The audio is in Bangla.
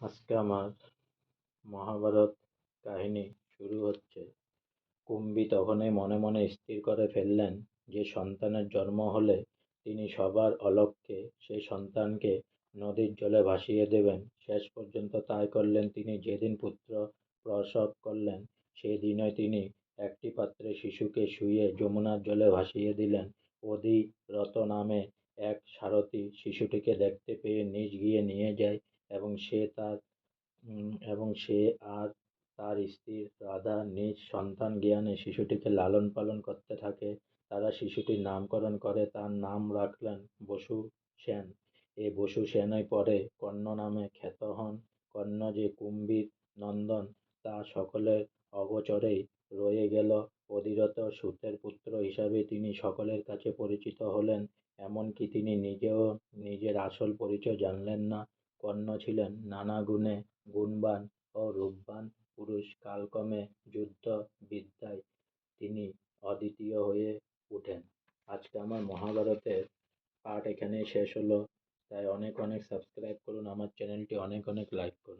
আজকে আমার মহাভারত কাহিনী শুরু হচ্ছে। কুম্ভী তখনই মনে মনে স্থির করে ফেললেন যে সন্তানের জন্ম হলে তিনি সবার অলক্ষ্যে সেই সন্তানকে নদীর জলে ভাসিয়ে দেবেন। শেষ পর্যন্ত তাই করলেন। তিনি যেদিন পুত্র প্রসব করলেন সেদিনই তিনি একটি পাত্রে শিশুকে শুইয়ে যমুনার জলে ভাসিয়ে দিলেন। অধিরথ নামে এক সারথি শিশুটিকে দেখতে পেয়ে নিজ গিয়ে নিয়ে যায় এবং সে আর তার স্ত্রী রাধা নিজ সন্তান জ্ঞানে শিশুটিকে লালন পালন করতে থাকে। তারা শিশুটির নামকরণ করে, তার নাম রাখলেন বসু সেন। এই বসু সেনই পরে কর্ণ নামে খ্যাত হন। কর্ণ যে কুম্ভীর নন্দন তা সকলের অগোচরেই রয়ে গেল। অধিরথ সূতের পুত্র হিসাবে তিনি সকলের কাছে পরিচিত হলেন। এমনকি তিনি নিজেও নিজের আসল পরিচয় জানলেন না। কর্ণ ছিলেন নানা গুণে গুণবান ও রূপবান পুরুষ। কালক্রমে যুদ্ধ বিদ্যায় তিনি অদ্বিতীয় হয়ে ওঠেন। আজকে আমার মহাভারতের পাঠ এখানেই শেষ হলো। তাই অনেক অনেক সাবস্ক্রাইব করুন আমার চ্যানেলটি, অনেক অনেক লাইক করুন।